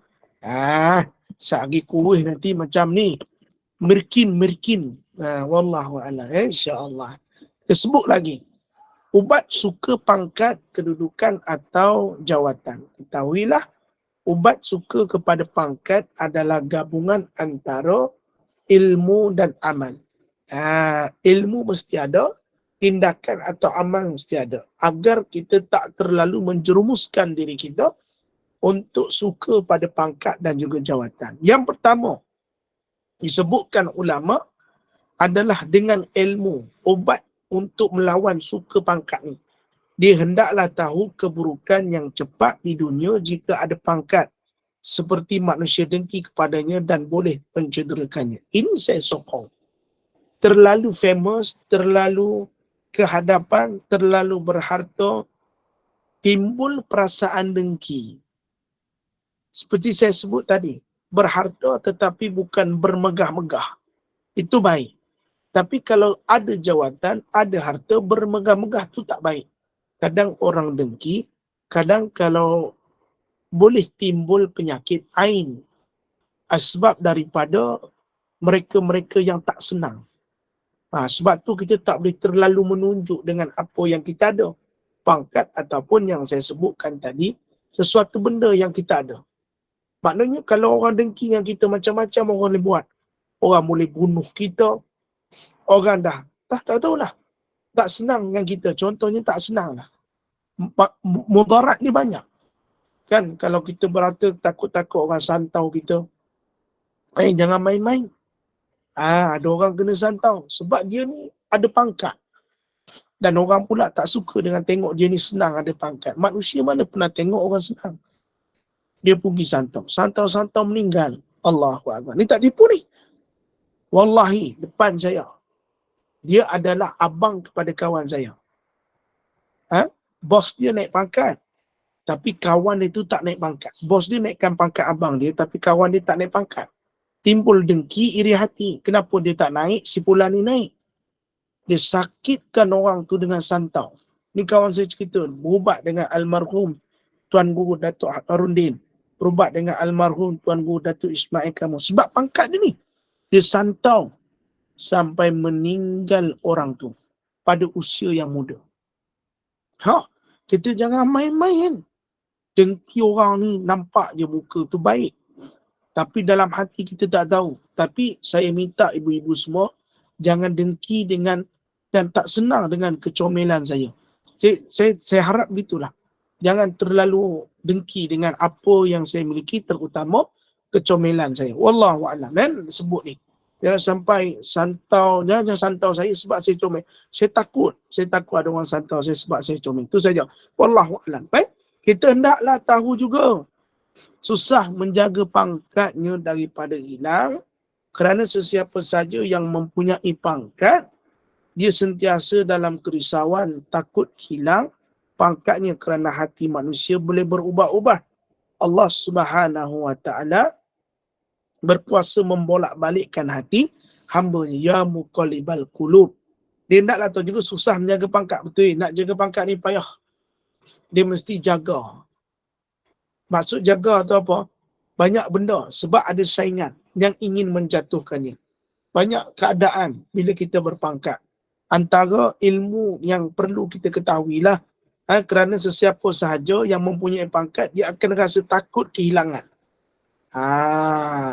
Sehari kurus nanti macam ni. Merkin. Wallahu a'lam. InsyaAllah. Kita sebut lagi. Ubat suka pangkat, kedudukan atau jawatan. Ketahuilah, ubat suka kepada pangkat adalah gabungan antara ilmu dan amal. Ilmu mesti ada, tindakan atau amal mesti ada. Agar kita tak terlalu menjerumuskan diri kita untuk suka pada pangkat dan juga jawatan. Yang pertama, disebutkan ulama adalah dengan ilmu, obat untuk melawan suka pangkat ni. Dia hendaklah tahu keburukan yang cepat di dunia jika ada pangkat, seperti manusia dengki kepadanya dan boleh mencederakannya. Ini saya sokong. Terlalu famous, terlalu kehadapan, terlalu berharta, timbul perasaan dengki. Seperti saya sebut tadi, berharta tetapi bukan bermegah-megah. Itu baik. Tapi kalau ada jawatan, ada harta, bermegah-megah tu tak baik. Kadang orang dengki, kadang kalau boleh timbul penyakit ain. Sebab daripada mereka-mereka yang tak senang. Sebab tu kita tak boleh terlalu menunjuk dengan apa yang kita ada. Pangkat ataupun yang saya sebutkan tadi, sesuatu benda yang kita ada. Maknanya kalau orang dengki dengan kita macam-macam orang boleh buat. Orang boleh bunuh kita. Orang dah tak tahulah. Tak senang dengan kita. Contohnya tak senang lah. Mudarat ni banyak. Kan kalau kita berata takut-takut orang santau kita. Jangan main-main. Ada orang kena santau. Sebab dia ni ada pangkat. Dan orang pula tak suka dengan tengok dia ni senang ada pangkat. Manusia mana pernah tengok orang senang. Dia pergi santau. Santau-santau meninggal. Allahuakbar. Ni tak tipu ni. Wallahi, depan saya. Dia adalah abang kepada kawan saya. Bos dia naik pangkat. Tapi kawan dia tu tak naik pangkat. Bos dia naikkan pangkat abang dia, tapi kawan dia tak naik pangkat. Timbul dengki, iri hati. Kenapa dia tak naik, si Fulan ni naik? Dia sakitkan orang tu dengan santau. Ni kawan saya cerita, berubat dengan almarhum Tuan Guru Datuk Harundin. Berubat dengan almarhum Tuan Guru Datuk Ismail Kamu. Sebab pangkat dia ni. Dia santau sampai meninggal orang tu pada usia yang muda. Kita jangan main-main. Dengki orang ni nampak je muka tu baik. Tapi dalam hati kita tak tahu. Tapi saya minta ibu-ibu semua, jangan dengki dengan dan tak senang dengan kecomelan saya. Saya harap gitulah. Jangan terlalu dengki dengan apa yang saya miliki, terutama kecomelan saya. Wallahualam. Dan sebut ni. Jangan sampai santau, jangan santau saya sebab saya comel. Saya takut ada orang santau saya sebab saya comel. Itu saja. Wallahualam. Baik. Kita hendaklah tahu juga susah menjaga pangkatnya daripada hilang, kerana sesiapa saja yang mempunyai pangkat, dia sentiasa dalam kerisauan, takut hilang pangkatnya, kerana hati manusia boleh berubah-ubah. Allah Subhanahu wa taala berkuasa membolak-balikkan hati hamba-Nya. Ya muqallibal qulub. Dia naklah tahu juga susah menjaga pangkat. Betul, nak jaga pangkat ni payah. Dia mesti jaga. Maksud jaga tu apa? Banyak benda sebab ada saingan yang ingin menjatuhkannya. Banyak keadaan bila kita berpangkat. Antara ilmu yang perlu kita ketahuilah, kerana sesiapa sahaja yang mempunyai pangkat, dia akan rasa takut kehilangan.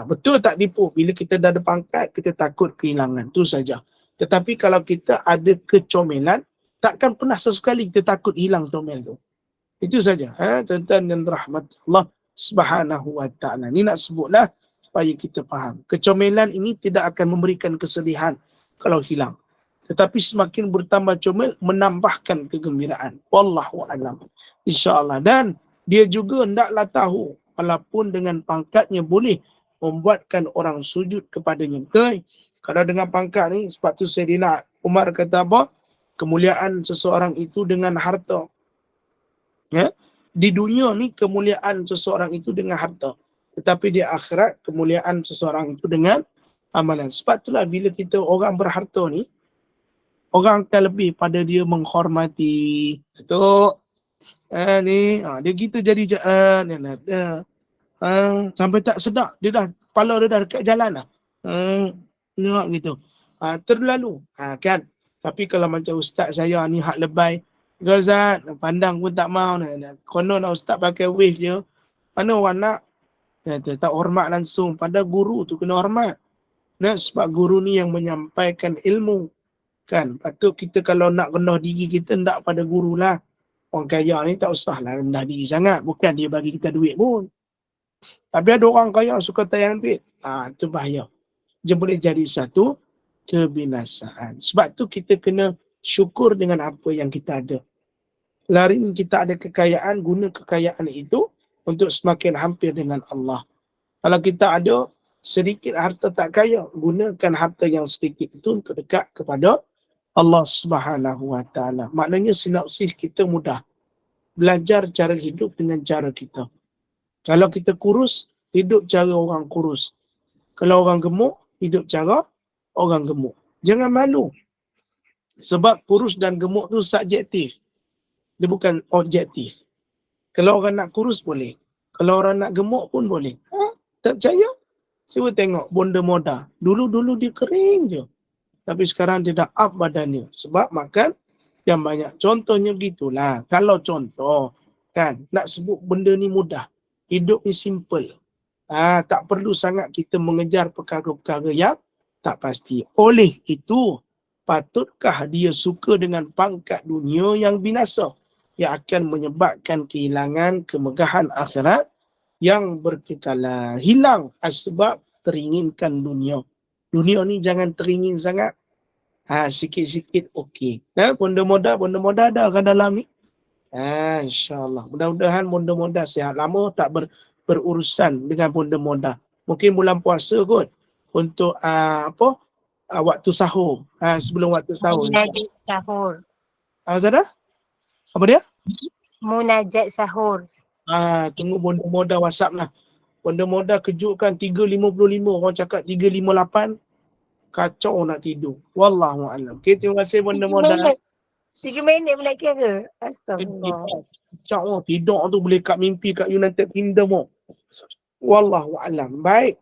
Betul tak tipu? Bila kita dah ada pangkat, kita takut kehilangan. Itu saja. Tetapi kalau kita ada kecomelan, takkan pernah sesekali kita takut hilang comel tu. Itu saja. Tuan-tuan dan rahmat Allah Subhanahu wa ta'ala. Ni nak sebutlah supaya kita faham. Kecomelan ini tidak akan memberikan kesedihan kalau hilang. Tetapi semakin bertambah comel, menambahkan kegembiraan. Wallahu a'lam. InsyaAllah. Dan dia juga hendaklah tahu, walaupun dengan pangkatnya boleh membuatkan orang sujud kepadanya. Betul? Kalau dengan pangkat ni, sebab tu Sayyidina Umar kata apa? Kemuliaan seseorang itu dengan harta. Di dunia ni kemuliaan seseorang itu dengan harta. Tetapi di akhirat kemuliaan seseorang itu dengan amalan. Sebab itulah bila kita orang berharta ni, orang akan lebih pada dia menghormati. Betul? Dia kita jadi sampai tak sedar, dia dah, kepala dia dah dekat jalan dah. Tengok gitu. Terlalu. Kan? Tapi kalau macam ustaz saya ni hak lebay, Ustaz, pandang pun tak mau. Konon ustaz pakai wave je. Mana orang nak? Tak hormat langsung. Padahal guru tu kena hormat. Nah, sebab guru ni yang menyampaikan ilmu. Kan, patut kita kalau nak rendah diri kita, tak pada guru lah. Orang kaya ni tak usah lah rendah diri sangat. Bukan dia bagi kita duit pun. Tapi ada orang kaya suka tayang duit. Itu bahaya. Dia boleh jadi satu kebinasaan. Sebab tu kita kena syukur dengan apa yang kita ada. Lari kita ada kekayaan, guna kekayaan itu untuk semakin hampir dengan Allah. Kalau kita ada sedikit harta tak kaya, gunakan harta yang sedikit itu untuk dekat kepada Allah Subhanahu Wa Taala. Maknanya sinopsis kita mudah. Belajar cara hidup dengan cara kita. Kalau kita kurus, hidup cara orang kurus. Kalau orang gemuk, hidup cara orang gemuk. Jangan malu. Sebab kurus dan gemuk tu subjektif. Dia bukan objektif. Kalau orang nak kurus boleh. Kalau orang nak gemuk pun boleh. Tak percaya? Cuba tengok bonda moda. Dulu-dulu dia kering je. Tapi sekarang dia dah up badannya. Sebab makan yang banyak. Contohnya gitulah. Kalau contoh, kan, nak sebut benda ni mudah. Hidup ni simple. Tak perlu sangat kita mengejar perkara-perkara yang tak pasti. Oleh itu, patutkah dia suka dengan pangkat dunia yang binasa, yang akan menyebabkan kehilangan kemegahan akhirat yang berkekalan. Hilang sebab teringinkan dunia. Dunia ni jangan teringin sangat. Sikit-sikit okey. Bonda moda ada kan dalam ni? InsyaAllah. Mudah-mudahan bonda moda sihat. Lama tak berurusan dengan bonda moda. Mungkin bulan puasa kot. Untuk waktu sahur. Sebelum waktu sahur. Munajat sahur. Zara? Apa dia? Munajat sahur. Tunggu bonda moda WhatsApp lah. Bonda moda kejutkan 3.55. Orang cakap 3.58. Kacau nak tidur. Wallahualam. Okay, terima kasih bonda moda. 3 minit pula kira. Astagfirullah. Kacau tidur tu boleh kat mimpi kat United Kingdom. Wallahualam. Baik.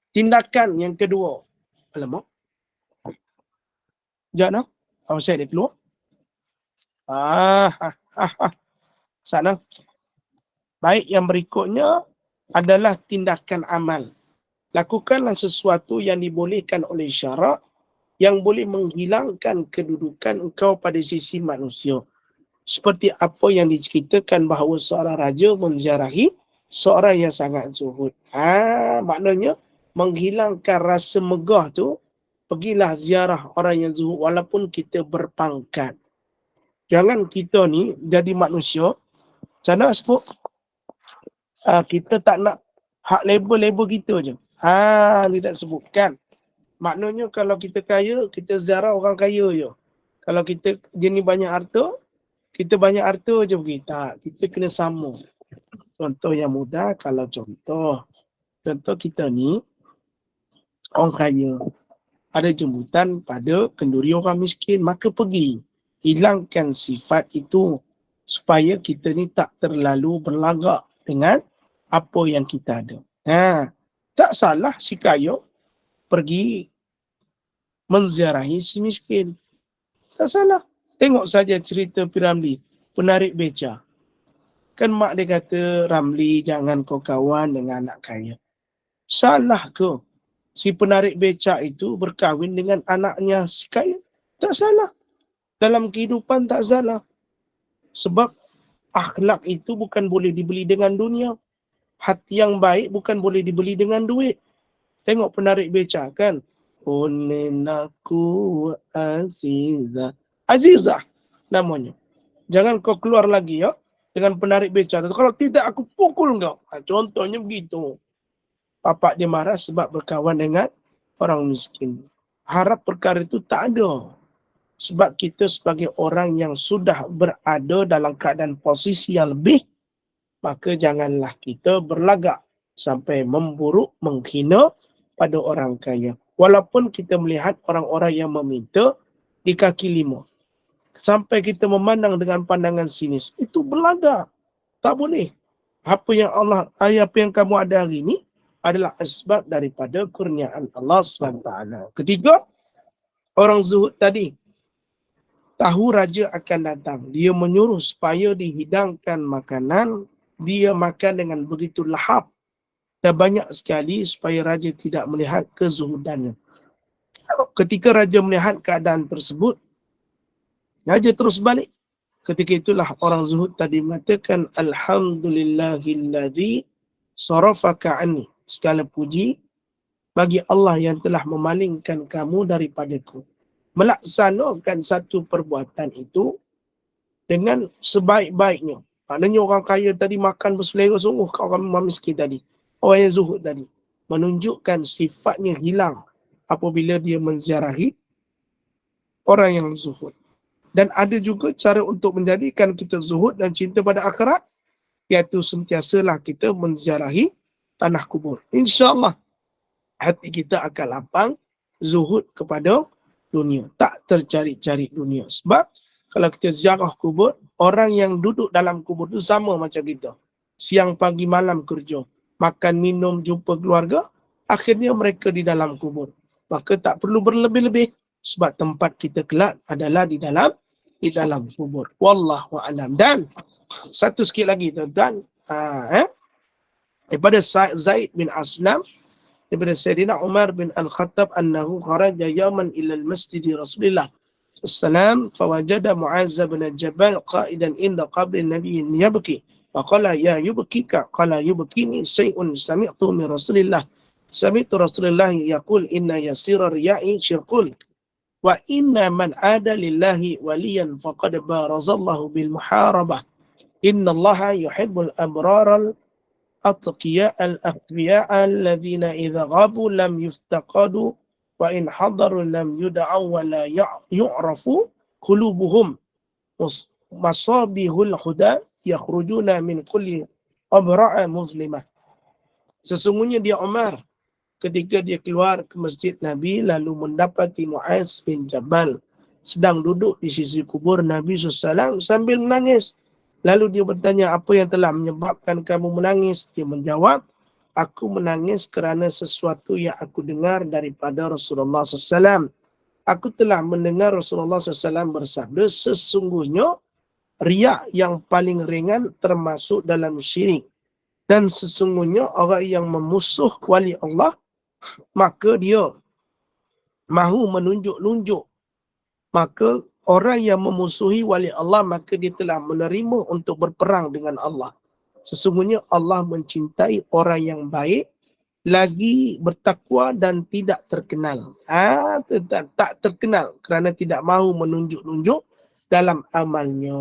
Tindakan yang kedua. Alamak. Sekejap nak. Saya dia keluar. Sana. Baik, yang berikutnya adalah tindakan amal. Lakukanlah sesuatu yang dibolehkan oleh syarak yang boleh menghilangkan kedudukan engkau pada sisi manusia. Seperti apa yang diceritakan bahawa seorang raja menziarahi seorang yang sangat zuhud. Maknanya menghilangkan rasa megah tu, pergilah ziarah orang yang zuhud walaupun kita berpangkat. Jangan kita ni jadi manusia, macam mana sebut? Kita tak nak hak label-label kita je. Tidak sebutkan. Maknanya kalau kita kaya, kita ziarah orang kaya je. Kalau kita jenis banyak harta, kita banyak harta je pergi. Tak, kita kena sama. Contoh yang mudah, kalau contoh kita ni orang kaya, ada jemputan pada kenduri orang miskin, maka pergi. Hilangkan sifat itu supaya kita ni tak terlalu berlagak dengan apa yang kita ada. Tak salah si kaya pergi menziarahi si miskin. Tak salah. Tengok saja cerita Piramli, penarik beca. Kan mak dia kata, Ramli jangan kau kawan dengan anak kaya. Salah ke si penarik beca itu berkahwin dengan anaknya si kaya? Tak salah. Dalam kehidupan tak salah. Sebab akhlak itu bukan boleh dibeli dengan dunia. Hati yang baik bukan boleh dibeli dengan duit. Tengok penarik beca kan. Aku Azizah. Azizah namanya. Jangan kau keluar lagi ya dengan penarik beca. Kalau tidak aku pukul kau. Contohnya begitu. Bapak dia marah sebab berkawan dengan orang miskin. Harap perkara itu tak ada. Sebab kita sebagai orang yang sudah berada dalam keadaan posisi yang lebih, maka janganlah kita berlagak sampai memburuk, menghina pada orang kaya. Walaupun kita melihat orang-orang yang meminta di kaki lima. Sampai kita memandang dengan pandangan sinis. Itu berlagak. Tak boleh. Apa yang kamu ada hari ini adalah asbab daripada kurniaan Allah SWT. Ketiga, orang zuhud tadi. Tahu raja akan datang. Dia menyuruh supaya dihidangkan makanan. Dia makan dengan begitu lahap. Dan banyak sekali supaya raja tidak melihat kezuhudannya. Ketika raja melihat keadaan tersebut, raja terus balik. Ketika itulah orang zuhud tadi mengatakan, Alhamdulillahilladzi sarafaka anni. Segala puji bagi Allah yang telah memalingkan kamu daripadaku. Melaksanakan satu perbuatan itu dengan sebaik-baiknya. Maknanya orang kaya tadi makan berselera sungguh kat orang miskin tadi. Orang yang zuhud tadi. Menunjukkan sifatnya hilang apabila dia menziarahi orang yang zuhud. Dan ada juga cara untuk menjadikan kita zuhud dan cinta pada akhirat, iaitu sentiasalah kita menziarahi tanah kubur. InsyaAllah hati kita akan lapang zuhud kepada dunia. Tak tercari-cari dunia. Sebab kalau kita ziarah kubur, orang yang duduk dalam kubur itu sama macam kita. Siang, pagi, malam kerja. Makan, minum, jumpa keluarga. Akhirnya mereka di dalam kubur. Maka tak perlu berlebih-lebih. Sebab tempat kita kelak adalah di dalam kubur. Wallahu a'lam. Dan satu sikit lagi tuan-tuan. Daripada Zaid bin Aslam, daripada Sayyidina Umar bin Al-Khattab, annahu kharaja yawman ila al-masjid Rasulullah Assalam, fawajada Mu'az bin Jabal qa'idan inda qabri Nabi yabki. Faqala ya yubkika, qala yubkini syai'un sami'tu min Rasulillah. Sami'tu Rasulullah yaqul inna yasira riya'i syirkun. Wa inna man ada lillahi waliyan faqad barazallahu bil muharabah. Inna allaha yuhibbul abraral atqiya al-akhbiya alladhina idha ghabu lam yuftaqadu wa in hadaru lam yud'aw wa la yu'rafu qulubuhum masabihul huda yakhrujuna min kulli abra'a muslimah. Sesungguhnya dia Umar ketika dia keluar ke masjid Nabi lalu mendapati Mu'az bin Jabal sedang duduk di sisi kubur Nabi SAW sambil menangis. Lalu dia bertanya, apa yang telah menyebabkan kamu menangis? Dia menjawab, aku menangis kerana sesuatu yang aku dengar daripada Rasulullah SAW. Aku telah mendengar Rasulullah SAW bersabda, sesungguhnya riak yang paling ringan termasuk dalam syirik. Dan sesungguhnya orang yang memusuh wali Allah, maka dia mahu menunjuk-nunjuk. Maka orang yang memusuhi wali Allah, maka dia telah menerima untuk berperang dengan Allah. Sesungguhnya Allah mencintai orang yang baik, lagi bertakwa dan tidak terkenal. Tak terkenal kerana tidak mahu menunjuk-nunjuk dalam amalnya.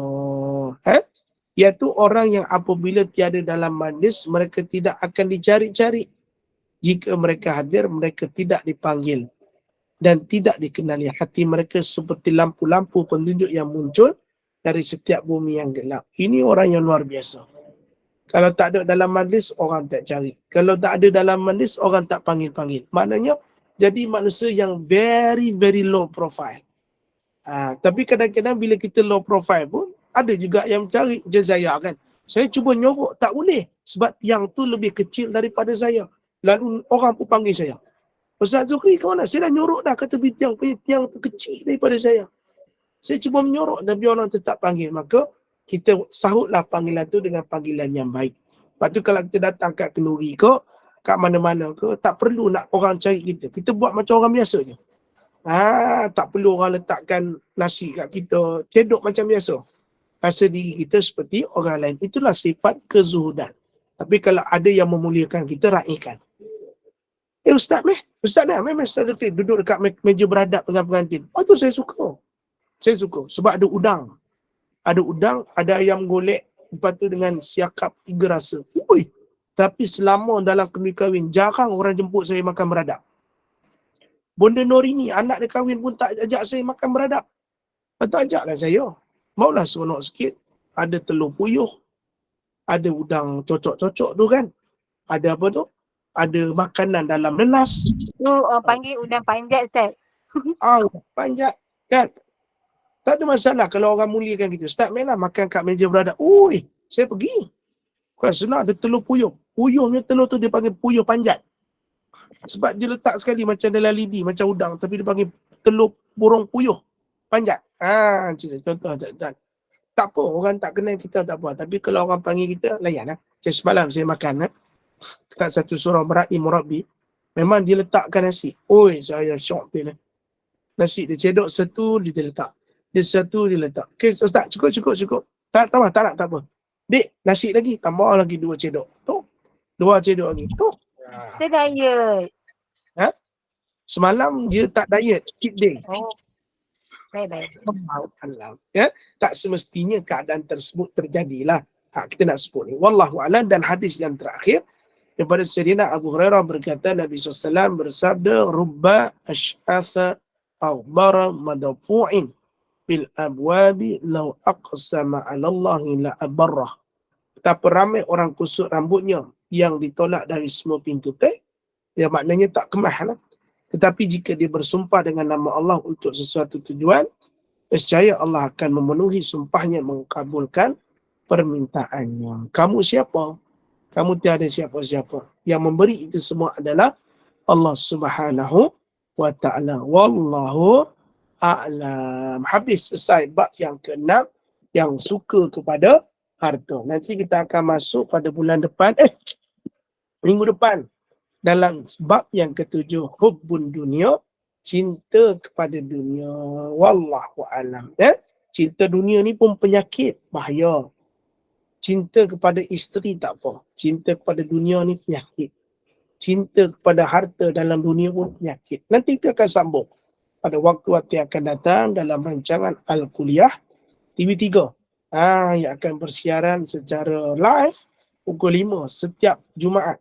Iaitu orang yang apabila tiada dalam majlis, mereka tidak akan dicari-cari. Jika mereka hadir, mereka tidak dipanggil dan tidak dikenali. Hati mereka seperti lampu-lampu penunjuk yang muncul dari setiap bumi yang gelap. Ini orang yang luar biasa. Kalau tak ada dalam majlis, orang tak cari. Kalau tak ada dalam majlis, orang tak panggil-panggil. Maknanya, jadi manusia yang very, very low profile. Tapi kadang-kadang bila kita low profile pun, ada juga yang mencari jazaya kan. Saya cuba nyorok, tak boleh. Sebab yang tu lebih kecil daripada saya. Lalu orang pun panggil saya. Ustaz Zukri ke mana? Saya dah nyorok dah kata tiang tu kecil daripada saya. Saya cuba menyorok tapi orang tetap panggil. Maka kita sahutlah panggilan tu dengan panggilan yang baik. Lepas tu kalau kita datang kat kenduri ke, kat mana-mana ke, tak perlu nak orang cari kita. Kita buat macam orang biasa je. Tak perlu orang letakkan nasi kat kita. Cedok macam biasa. Rasa diri kita seperti orang lain. Itulah sifat kezuhudan. Tapi kalau ada yang memuliakan kita, raihkan. Ustaz Zukri duduk dekat meja beradab dengan pengantin. Itu saya suka. Saya suka. Sebab ada udang. Ada ayam golek. Lepas tu dengan siakap 3 rasa. Ui. Tapi selama dalam kenduri kahwin, jarang orang jemput saya makan beradab. Bonda Norini, anak dia kahwin pun tak ajak saya makan beradab. Tak ajaklah saya. Maulah seronok sikit. Ada telur puyuh. Ada udang cocok-cocok tu kan. Ada apa tu? Ada makanan dalam nenas. Tu orang panggil udang panjat, Ustaz. Panjat kan. Tak ada masalah kalau orang muliakan kita. Ustaz, mainlah makan kat meja beradab. Ui, saya pergi. Bukan senang ada telur puyuh. Puyuhnya telur tu dia panggil puyuh panjat. Sebab dia letak sekali macam dalam lidi, macam udang. Tapi dia panggil telur burung puyuh panjat. Contoh. Tak apa, orang tak kenal kita tak apa. Tapi kalau orang panggil kita, layan lah. Macam semalam saya makan. Dekat satu surah Mera'i Murabi, memang dia letakkan nasi. Oi, saya syok tu. Nasi dia cedok satu, dia letak. Dia satu, dia letak. Okay, Ustaz, cukup. Tak tak apa. Dik, nasi lagi, tambah lagi 2 cedok. Tu. 2 cedok lagi. Tu. Saya diet. Ha? Semalam dia tak diet, cheat day. Oh, baik. Alam. Ya, tak semestinya keadaan tersebut terjadilah. Kita nak sebut ni. Wallahu a'lam. Dan hadis yang terakhir daripada Sayyidina Abu Hurairah berkata Nabi SAW bersabda rubba ash'atha aghbara madfu'in bil abwabi law aqsama 'ala Allah la abarrah. Betapa ramai orang kusut rambutnya yang ditolak dari semua pintu teh, ya maknanya tak kemahlah. Tetapi jika dia bersumpah dengan nama Allah untuk sesuatu tujuan, nescaya Allah akan memenuhi sumpahnya, mengkabulkan permintaannya. Kamu siapa? Kamu tiada siapa-siapa. Yang memberi itu semua adalah Allah Subhanahu wa ta'ala. Wallahu a'lam. Habis selesai bab yang ke-6 yang suka kepada harta. Nanti kita akan masuk pada bulan depan, minggu depan, dalam bab yang ke-7, hubbun dunia, cinta kepada dunia. Wallahu a'lam. Cinta dunia ni pun penyakit, bahaya. Cinta kepada isteri tak apa. Cinta kepada dunia ni penyakit. Cinta kepada harta dalam dunia pun penyakit. Nanti kita akan sambung pada waktu-waktu yang akan datang dalam rancangan Al-Kuliah TV3. Yang akan bersiaran secara live pukul 5 setiap Jumaat.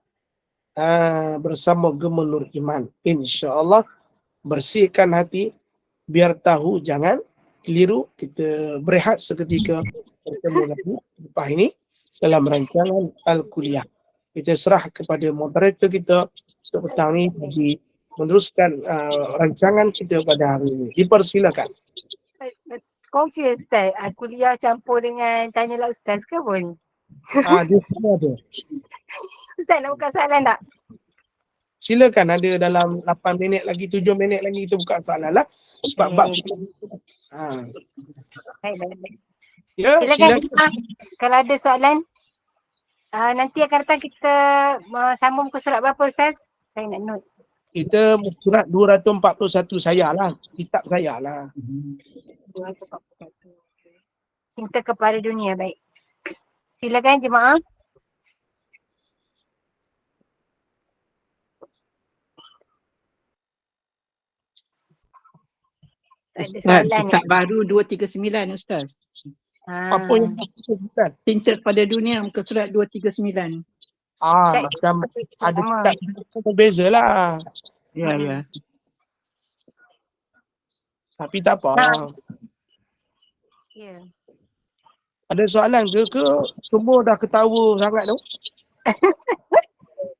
Bersama Gema Nur Iman. InsyaAllah bersihkan hati biar tahu, jangan keliru. Kita berehat seketika, bertemu lagi lepas ini dalam rancangan Al-Kuliah. Kita serah kepada moderator kita untuk petang ini bagi meneruskan rancangan kita pada hari ini. Dipersilakan. Confused Ustaz. Kuliah campur dengan tanyalah Ustaz ke pun? Dia semua ada. Ustaz nak buka soalan tak? Silakan, ada dalam 8 minit lagi, 7 minit lagi kita buka soalan lah. Sebab bab kita. Baik. Ya, silakan. Kalau ada soalan, nanti akan datang kita sambung ke surat berapa Ustaz? Saya nak note. Kita surat 241 saya lah. Kitab saya lah. 241. Cinta kepada dunia, baik. Silakan jemaah. Ustaz, kitab baru 239 Ustaz. Apa yang Ustaz? Cinta pada dunia, muka surat 239. Macam ada kitab berbeza lah. Ya. Tapi tak apa. Ya. Ada soalan ke semua dah ketawa sangat tu?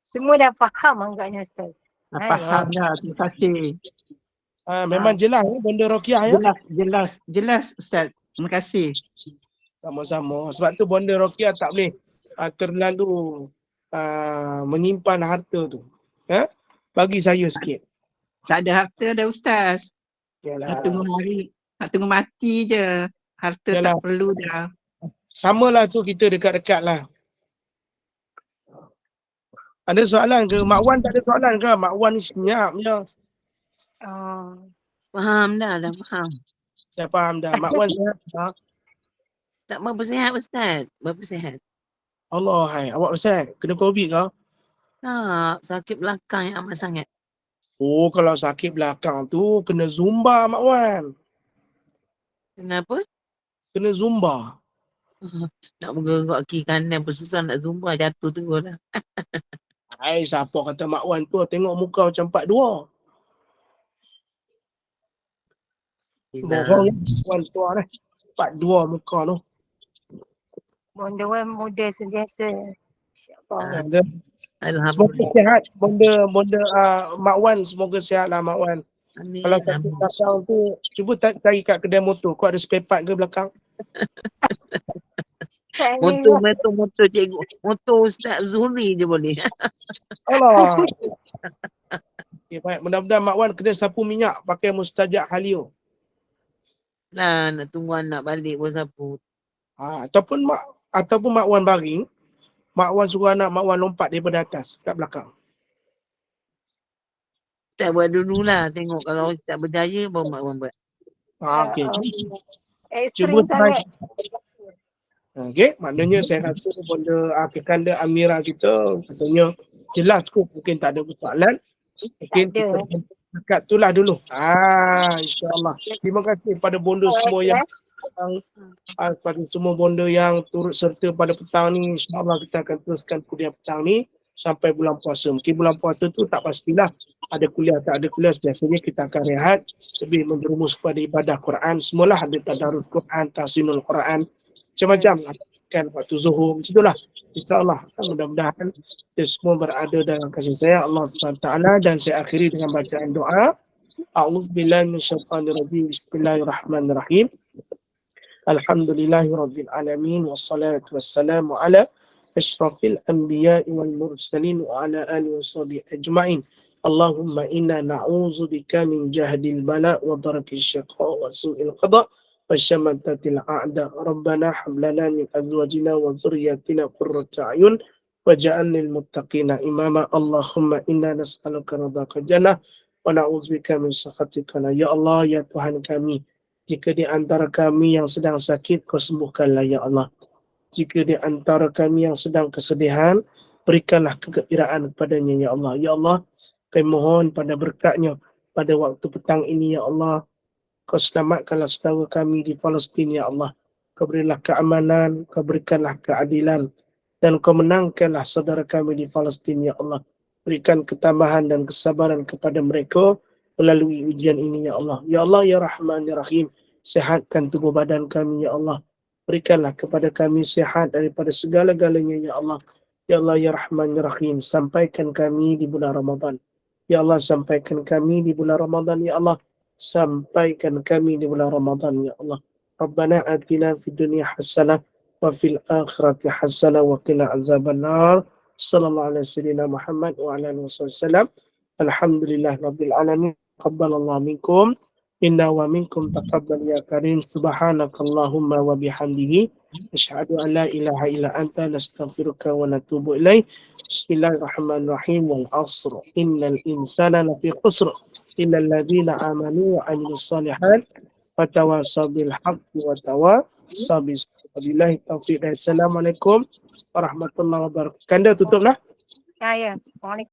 Semua dah faham agaknya Ustaz. Faham dah, terima kasih. Memang jelas benda Rokiah ya? Jelas Ustaz. Terima kasih. Sama-sama. Sebab tu bonda Rokiah tak boleh terlalu menyimpan harta tu. Bagi saya sikit. Tak ada harta dah Ustaz. Yalah. Nak tunggu mati je. Harta Yalah. tak perlu dah. Samalah tu, kita dekat-dekat lah. Ada soalan ke? Mak Wan tak ada soalan ke? Mak Wan ni senyap je. Faham dah faham. Saya faham dah. Mak Wan senyap. Tak berapa sihat Ustaz? Berapa sihat? Allah, hai. Awak Ustaz, kena COVID ke? Tak, sakit belakang yang amat sangat. Oh, kalau sakit belakang tu kena Zumba Mak Wan. Kenapa? Kena Zumba. Nak bergerak kiri kanan bersusah nak zumba, jatuh terus lah. Hai, siapa kata Mak Wan tu tengok muka macam 42. Bohong Mak Wan tu lah. 42 muka tu. Bonda Wan muda sentiasa. InsyaAllah. Semoga Alhamdulillah. sihat. Bonda Mak Wan, semoga sihat lah Mak Wan. Amin. Kalau kat belakang tu, cuba cari kat kedai motor. Kau ada spare part ke belakang? Motor cikgu. Motor Ustaz Zuhri je boleh. Allah. Okay, baik. Mudah-mudahan Mak Wan kena sapu minyak pakai mustajab Halio. Nak tunggu anak balik pun sapu. Ataupun Mak Wan baring, Mak Wan suruh anak Mak Wan lompat daripada atas kat belakang. Tak buat dululah. Tengok kalau tak berjaya baru Mak Wan buat. Okey. Cuba Ekstrim try. sangat. Okey, maknanya saya rasa benda kekanda Amira kita rasanya jelas kot, mungkin tak ada persoalan. Mungkin Tak ada. kita dekat tu lah dulu. InsyaAllah. Terima kasih pada bonda semua yang pada semua bonda yang turut serta pada petang ni. InsyaAllah kita akan teruskan kuliah petang ni sampai bulan puasa. Mungkin bulan puasa tu tak pastilah ada kuliah tak ada kuliah. Biasanya kita akan rehat, lebih menjerumus kepada ibadah Quran. Semualah ada tadarus Quran, tahsinul Quran, macam-macam kan waktu zuhur. Macam itulah. InsyaAllah mudah-mudahan kita semua berada dalam kasih sayang Allah SWT. Dan saya akhiri dengan bacaan doa. A'udzubillahi minasyaitanirrajim. Bismillahirrahmanirrahim. Alhamdulillahirabbil alamin wassalatu wassalamu ala asyrafil anbiya'i wal mursalin wa ala alihi washabihi ajma'in. Allahumma inna na'udzubika min jahdil bala wa darakil syaqa wa su'il qada wa syamatatil a'da. Rabbana hab lana min azwajina wa dhurriyyatina qurrata a'yun waj'alna lil muttaqina imama. Allahumma inna nas'aluka ridhaka jannah wa na'udzubika min sakhatika. Ya Allah, ya Tuhan kami, jika di antara kami yang sedang sakit, kau sembuhkanlah ya Allah. Jika di antara kami yang sedang kesedihan, berikanlah kegembiraan kepadanya ya Allah. Ya Allah, kami mohon pada berkatnya pada waktu petang ini ya Allah. Kau selamatkanlah saudara kami di Palestin ya Allah. Kau berilah keamanan, kau berikanlah keadilan, dan kau menangkanlah saudara kami di Palestin ya Allah. Berikan ketambahan dan kesabaran kepada mereka melalui ujian ini ya Allah. Ya Allah ya Rahman ya Rahim, sihatkan tubuh badan kami ya Allah. Berikanlah kepada kami sihat daripada segala-galanya ya Allah. Ya Allah ya Rahman ya Rahim, sampaikan kami di bulan Ramadan. Ya Allah, sampaikan kami di bulan Ramadan ya Allah. Sampaikan kami di bulan Ramadan ya Allah. Rabbana atina fid dunya hasanah wa fil akhirati hasanah wa qina azabannar. Sallallahu alaihi wasallam Muhammad wa ala alihi wasallam. Alhamdulillah rabbil alamin. Taqabbalallahu minkum inna wa minkum taqabbal ya karim. Subhanakallahumma wa bihamdihi asyhadu an la ilaha illa anta nastaghfiruka wa natubu ilaik. Bismillahirrahmanirrahim. Wal asr innal insana lafi khusr illa alladhina amanu wa 'amilus shalihat wa tawassaw bil haqqi wa tawassaw bis sabr. Wabillahi taufiq. Assalamualaikum warahmatullahi wabarakatuh. Kanda tutuplah. Ya. Waalaikumsalam.